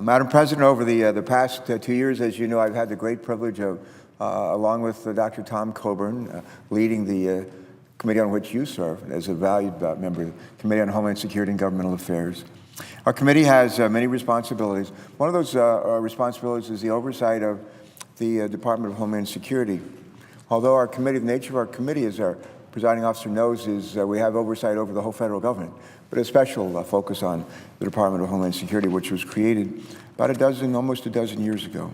Madam President, over the past 2 years, as you know, I've had the great privilege of, along with Dr. Tom Coburn, leading the committee on which you serve as a valued member, the Committee on Homeland Security and Governmental Affairs. Our committee has many responsibilities. One of those responsibilities is the oversight of the Department of Homeland Security. Although our committee, the nature of our committee, as our presiding officer knows, is we have oversight over the whole federal government, but a special focus on the Department of Homeland Security, which was created about almost a dozen years ago.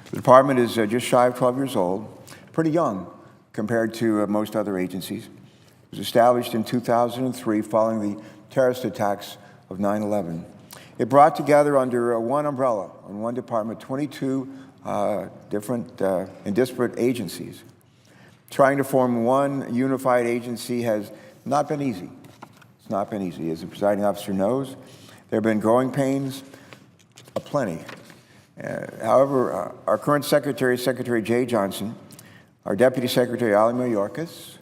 The department is just shy of 12 years old, pretty young compared to most other agencies. It was established in 2003 following the terrorist attacks of 9/11. It brought together under one umbrella, in one department, 22 different and disparate agencies. Trying to form one unified agency has not been easy. It's not been easy. As the presiding officer knows, there have been growing pains aplenty. However, our current secretary, Secretary Jay Johnson, our Deputy Secretary, Ali Mayorkas,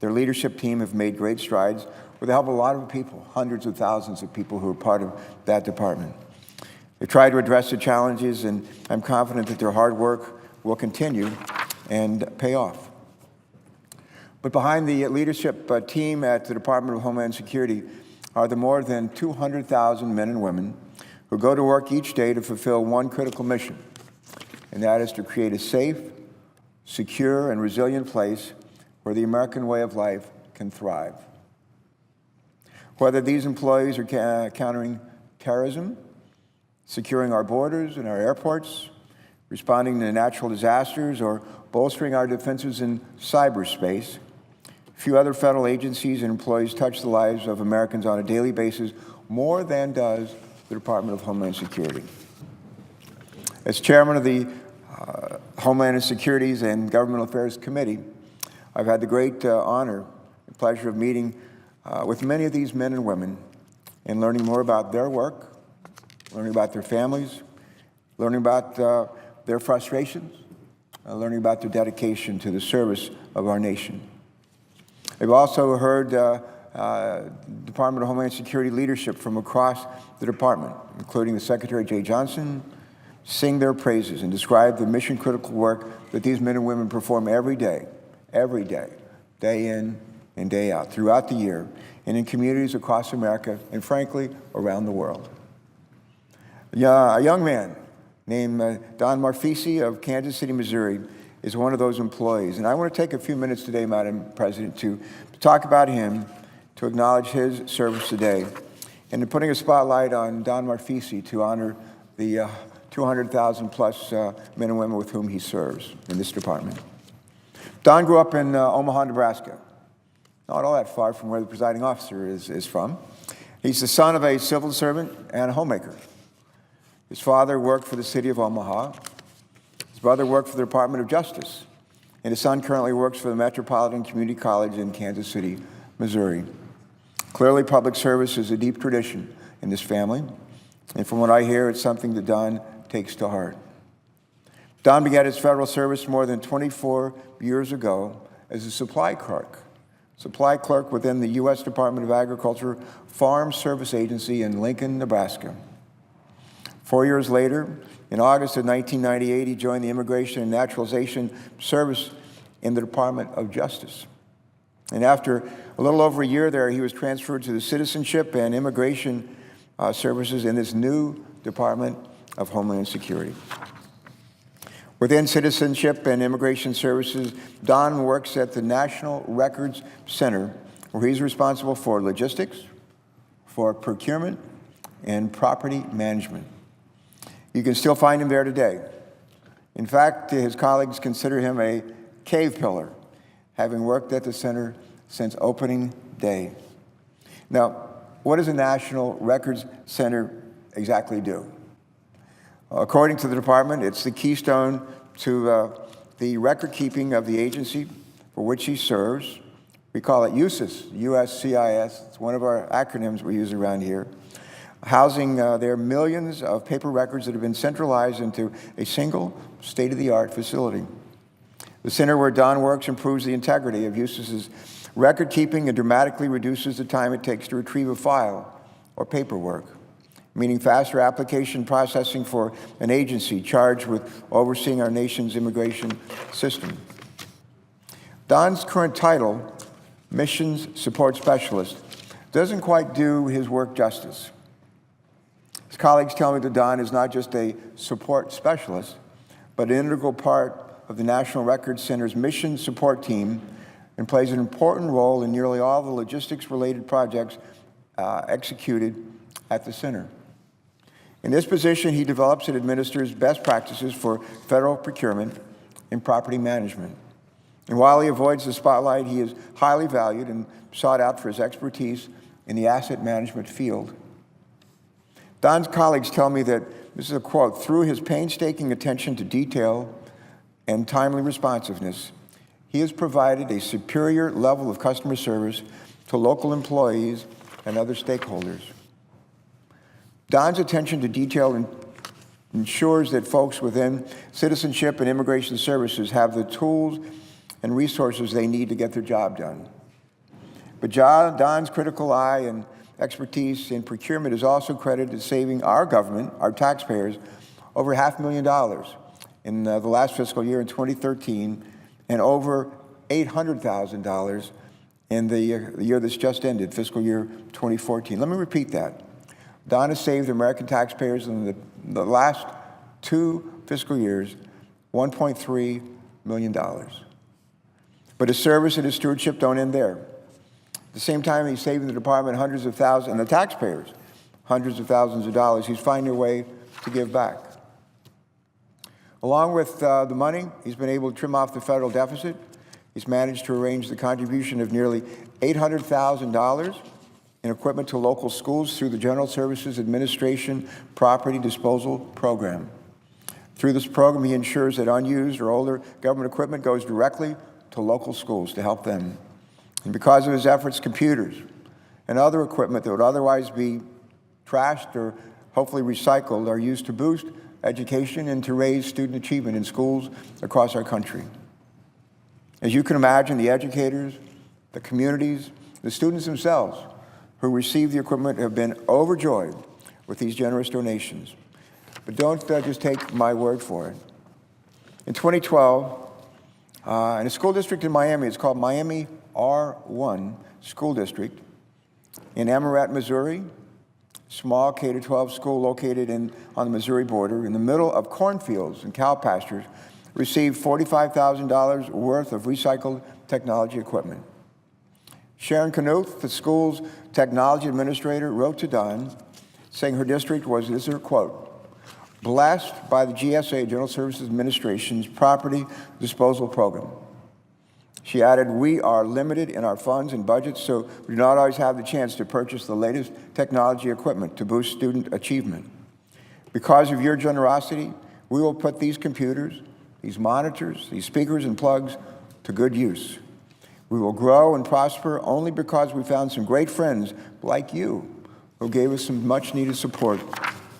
their leadership team have made great strides with the help of a lot of people, hundreds of thousands of people who are part of that department. They tried to address the challenges, and I'm confident that their hard work will continue and pay off. But behind the leadership team at the Department of Homeland Security are the more than 200,000 men and women who go to work each day to fulfill one critical mission, and that is to create a safe, secure, and resilient place where the American way of life can thrive. Whether these employees are countering terrorism, securing our borders and our airports, responding to natural disasters, or bolstering our defenses in cyberspace, few other federal agencies and employees touch the lives of Americans on a daily basis more than does the Department of Homeland Security. As chairman of the Homeland Security's and Governmental Affairs Committee, I've had the great honor and pleasure of meeting with many of these men and women and learning more about their work, learning about their families, learning about their frustrations, learning about their dedication to the service of our nation. I've also heard Department of Homeland Security leadership from across the department, including the Secretary Jay Johnson, sing their praises and describe the mission-critical work that these men and women perform every day, day in and day out, throughout the year, and in communities across America and, frankly, around the world. A young man named Don Marfisi of Kansas City, Missouri, is one of those employees. And I want to take a few minutes today, Madam President, to talk about him, to acknowledge his service today, and to putting a spotlight on Don Marfisi to honor the 200,000 plus men and women with whom he serves in this department. Don grew up in Omaha, Nebraska, not all that far from where the presiding officer is from. He's the son of a civil servant and a homemaker. His father worked for the city of Omaha. His brother worked for the Department of Justice, and his son currently works for the Metropolitan Community College in Kansas City, Missouri. Clearly, public service is a deep tradition in this family, and from what I hear, it's something that Don takes to heart. Don began his federal service more than 24 years ago as a supply clerk within the U.S. Department of Agriculture Farm Service Agency in Lincoln, Nebraska. 4 years later, in August of 1998, he joined the Immigration and Naturalization Service in the Department of Justice. And after a little over a year there, he was transferred to the Citizenship and Immigration Services in this new Department of Homeland Security. Within Citizenship and Immigration Services, Don works at the National Records Center, where he's responsible for logistics, for procurement, and property management. You can still find him there today. In fact, his colleagues consider him a cave pillar, having worked at the center since opening day. Now, what does a National Records Center exactly do? According to the department, it's the keystone to the record keeping of the agency for which he serves. We call it USCIS, USCIS. It's one of our acronyms we use around here. Housing their millions of paper records that have been centralized into a single state-of-the-art facility. The center where Don works improves the integrity of USCIS's record keeping and dramatically reduces the time it takes to retrieve a file or paperwork. meaning faster application processing for an agency charged with overseeing our nation's immigration system. Don's current title, Missions Support Specialist, doesn't quite do his work justice. His colleagues tell me that Don is not just a support specialist, but an integral part of the National Records Center's mission support team and plays an important role in nearly all the logistics-related projects executed at the center. In this position, he develops and administers best practices for federal procurement and property management. And while he avoids the spotlight, he is highly valued and sought out for his expertise in the asset management field. Don's colleagues tell me that, this is a quote, through his painstaking attention to detail and timely responsiveness, he has provided a superior level of customer service to local employees and other stakeholders. Don's attention to detail ensures that folks within citizenship and immigration services have the tools and resources they need to get their job done. But Don's critical eye and expertise in procurement is also credited to saving our government, our taxpayers, over $500,000 in the last fiscal year in 2013 and over $800,000 in the year that's just ended, fiscal year 2014. Let me repeat that. Don has saved American taxpayers in the last 2 fiscal years $1.3 million. But his service and his stewardship don't end there. At the same time, he's saving the department hundreds of thousands, and the taxpayers hundreds of thousands of dollars. He's finding a way to give back. Along with the money, he's been able to trim off the federal deficit. He's managed to arrange the contribution of nearly $800,000 in equipment to local schools through the General Services Administration Property Disposal Program. Through this program, he ensures that unused or older government equipment goes directly to local schools to help them. And because of his efforts, computers and other equipment that would otherwise be trashed or hopefully recycled are used to boost education and to raise student achievement in schools across our country. As you can imagine, the educators, the communities, the students themselves who receive the equipment have been overjoyed with these generous donations. But don't just take my word for it. In 2012, in a school district in Miami, it's called Miami R1 School District, in Amaret, Missouri, small K-12 school located on the Missouri border in the middle of cornfields and cow pastures, received $45,000 worth of recycled technology equipment. Sharon Knuth, the school's technology administrator, wrote to Don saying her district was, this is her quote, blessed by the GSA, General Services Administration's property disposal program. She added, we are limited in our funds and budgets, so we do not always have the chance to purchase the latest technology equipment to boost student achievement. Because of your generosity, we will put these computers, these monitors, these speakers and plugs to good use. We will grow and prosper only because we found some great friends like you who gave us some much needed support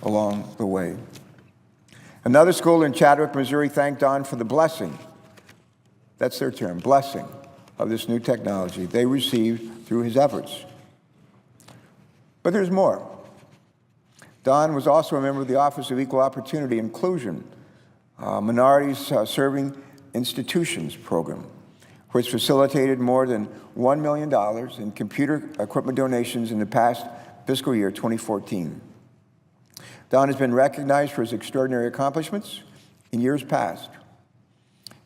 along the way. Another school in Chadwick, Missouri thanked Don for the blessing, that's their term, blessing of this new technology they received through his efforts. But there's more. Don was also a member of the Office of Equal Opportunity Inclusion, Minorities Serving Institutions program, which facilitated more than $1 million in computer equipment donations in the past fiscal year 2014. Don has been recognized for his extraordinary accomplishments in years past.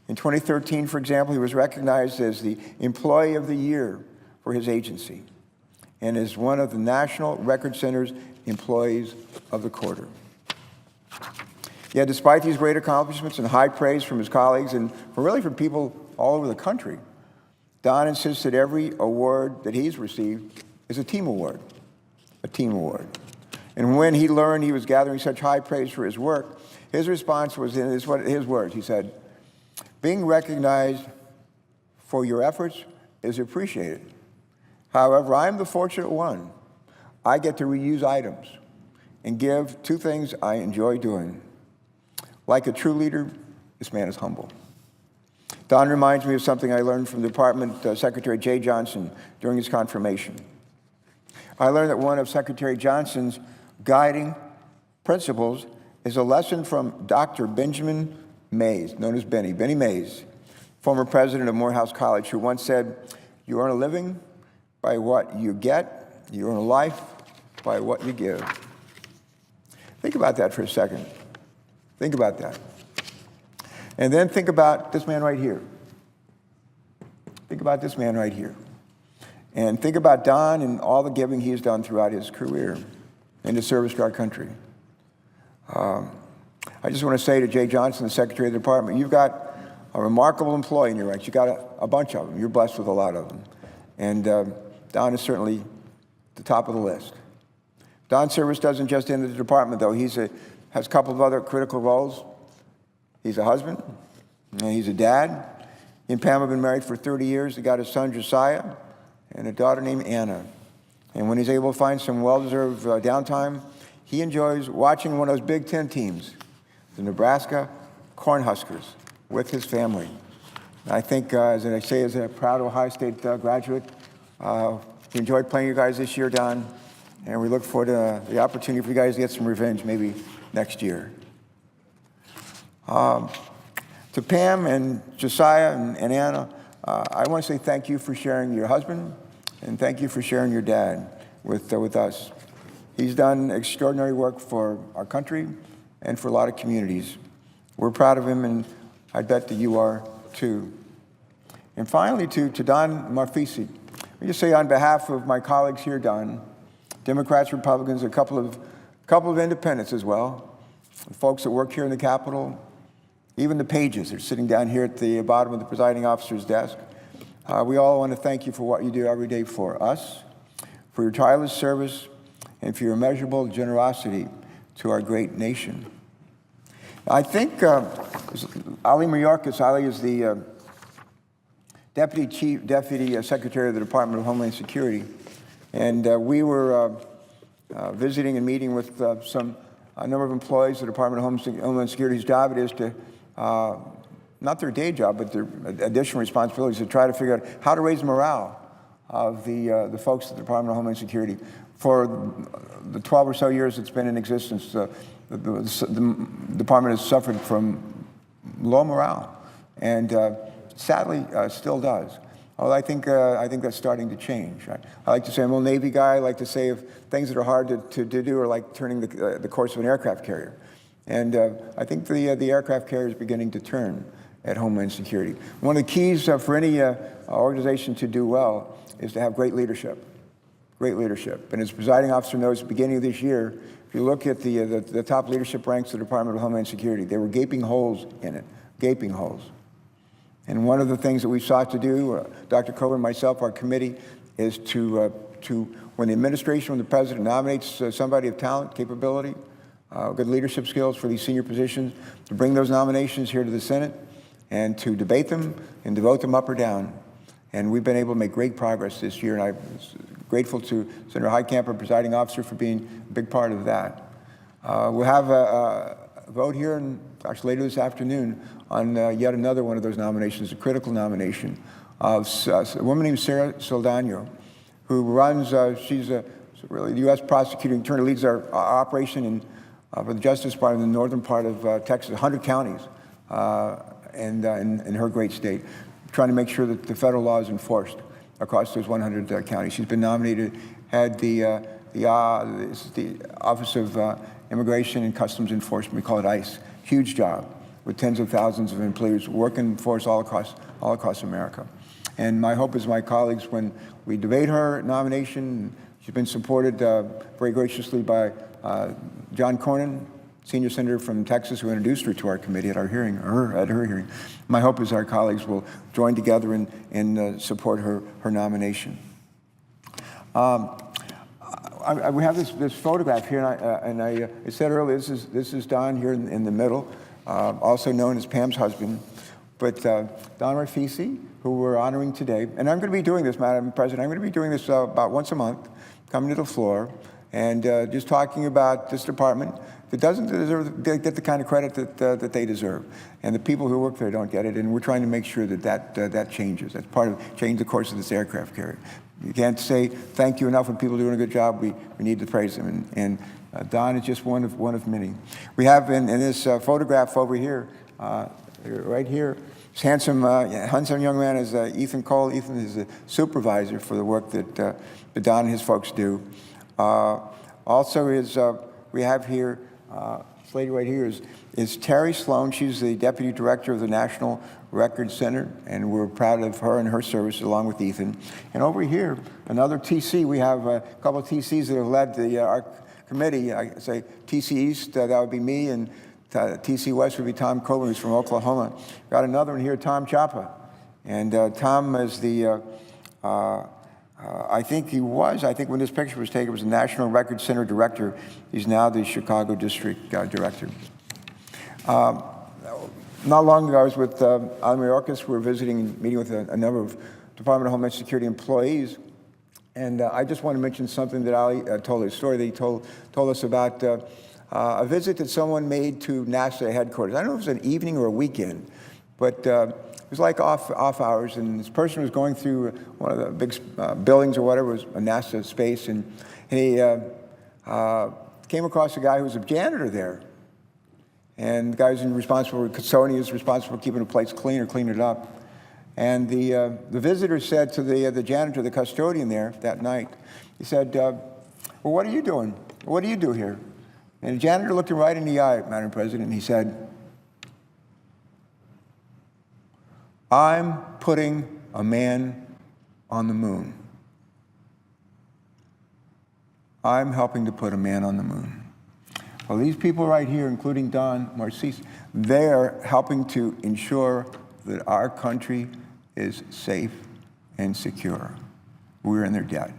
In 2013, for example, he was recognized as the Employee of the Year for his agency and as one of the National Record Center's Employees of the Quarter. Yet despite these great accomplishments and high praise from his colleagues and from people all over the country, Don insists that every award that he's received is a team award, a team award. And when he learned he was gathering such high praise for his work, his response was in his words. He said, being recognized for your efforts is appreciated. However, I'm the fortunate one. I get to reuse items and give two things I enjoy doing. Like a true leader, this man is humble. Don reminds me of something I learned from Department Secretary Jay Johnson during his confirmation. I learned that one of Secretary Johnson's guiding principles is a lesson from Dr. Benjamin Mays, known as Benny Mays, former president of Morehouse College, who once said, "You earn a living by what you get, you earn a life by what you give." Think about that for a second. Think about that. And then think about this man right here. Think about this man right here. And think about Don and all the giving he's done throughout his career in the service to our country. I just want to say to Jay Johnson, the Secretary of the Department, you've got a remarkable employee in your ranks. You've got a bunch of them. You're blessed with a lot of them. And Don is certainly the top of the list. Don's service doesn't just end at the department, though. He has a couple of other critical roles. He's a husband, and he's a dad. He and Pam have been married for 30 years. They got a son, Josiah, and a daughter named Anna. And when he's able to find some well-deserved downtime, he enjoys watching one of those Big Ten teams, the Nebraska Cornhuskers, with his family. I think, as I say, as a proud Ohio State graduate, we enjoyed playing you guys this year, Don, and we look forward to the opportunity for you guys to get some revenge maybe next year. To Pam and Josiah and Anna, I want to say thank you for sharing your husband, and thank you for sharing your dad with us. He's done extraordinary work for our country and for a lot of communities. We're proud of him, and I bet that you are too. And finally, to Don Marfisi, let me just say on behalf of my colleagues here, Don, Democrats, Republicans, a couple of independents as well, the folks that work here in the Capitol, even the pages that are sitting down here at the bottom of the presiding officer's desk. We all want to thank you for what you do every day for us, for your tireless service, and for your immeasurable generosity to our great nation. I think Ali Mayorkas, Ali is the Deputy Secretary of the Department of Homeland Security, and we were visiting and meeting with a number of employees of the Department of Homeland Security's job it is to, not their day job, but their additional responsibilities to try to figure out how to raise morale of the folks at the Department of Homeland Security. For the 12 or so years it's been in existence, the department has suffered from low morale, and sadly still does. Although I think that's starting to change. I like to say I'm an old Navy guy. I like to say if things that are hard to do are like turning the course of an aircraft carrier. And I think the aircraft carrier is beginning to turn at Homeland Security. One of the keys for any organization to do well is to have great leadership. Great leadership. And as the presiding officer knows, at the beginning of this year, if you look at the top leadership ranks of the Department of Homeland Security, there were gaping holes in it, gaping holes. And one of the things that we sought to do, Dr. Coburn, myself, our committee, is to when the administration, when the president nominates somebody of talent, capability, good leadership skills for these senior positions, to bring those nominations here to the Senate and to debate them and to vote them up or down. And we've been able to make great progress this year, and I'm grateful to Senator Heitkamp, our presiding officer, for being a big part of that. We'll have a vote here, and actually later this afternoon, on yet another one of those nominations, a critical nomination of a woman named Sarah Saldana, who runs, she's really the U.S. prosecuting attorney, leads our operation for the Justice Department in the northern part of Texas, 100 counties in her great state, trying to make sure that the federal law is enforced across those 100 counties. She's been nominated, had the Office of Immigration and Customs Enforcement, we call it ICE, huge job with tens of thousands of employees working for us all across America. And my hope is my colleagues, when we debate her nomination, she's been supported very graciously by John Cornyn, senior senator from Texas, who introduced her to our committee at her hearing. My hope is our colleagues will join together and support her nomination. We have this photograph here, and I said earlier, this is Don here in the middle, also known as Pam's husband, but Don Marfisi, who we're honoring today. And I'm going to be doing this, Madam President. I'm going to be doing this about once a month, coming to the floor, and just talking about this department that doesn't get the kind of credit that they deserve. And the people who work there don't get it, and we're trying to make sure that changes. That's part of changing the course of this aircraft carrier. You can't say thank you enough when people are doing a good job. We need to praise them. And Don is just one of many. We have in this photograph over here, right here, this handsome young man is Ethan Cole. Ethan is a supervisor for the work that Don and his folks do. Also we have here, this lady right here is Terry Sloan. She's the Deputy Director of the National Record Center, and we're proud of her and her service along with Ethan. And over here, another TC. We have a couple of TCs that have led our committee. I say TC East, that would be me, and TC West would be Tom Coburn, who's from Oklahoma. Got another one here, Tom Chapa. And Tom is the, I think when this picture was taken, was the National Record Center Director. He's now the Chicago District Director. Not long ago, I was with Ali Mayorkas. We were visiting, meeting with a number of Department of Homeland Security employees. And I just want to mention something that Ali told, a story that he told us about a visit that someone made to NASA headquarters. I don't know if it was an evening or a weekend, but it was like off hours, and this person was going through one of the big buildings or whatever, it was a NASA space, and he came across a guy who was a janitor there. And the guy who's responsible for custodian is responsible for keeping the place clean or cleaning it up. And the visitor said to the janitor, the custodian there that night, he said, well, what are you doing? What do you do here? And the janitor looked him right in the eye, Madam President, and he said, I'm putting a man on the moon. I'm helping to put a man on the moon. Well, these people right here, including Don Marfisi, they're helping to ensure that our country is safe and secure. We're in their debt.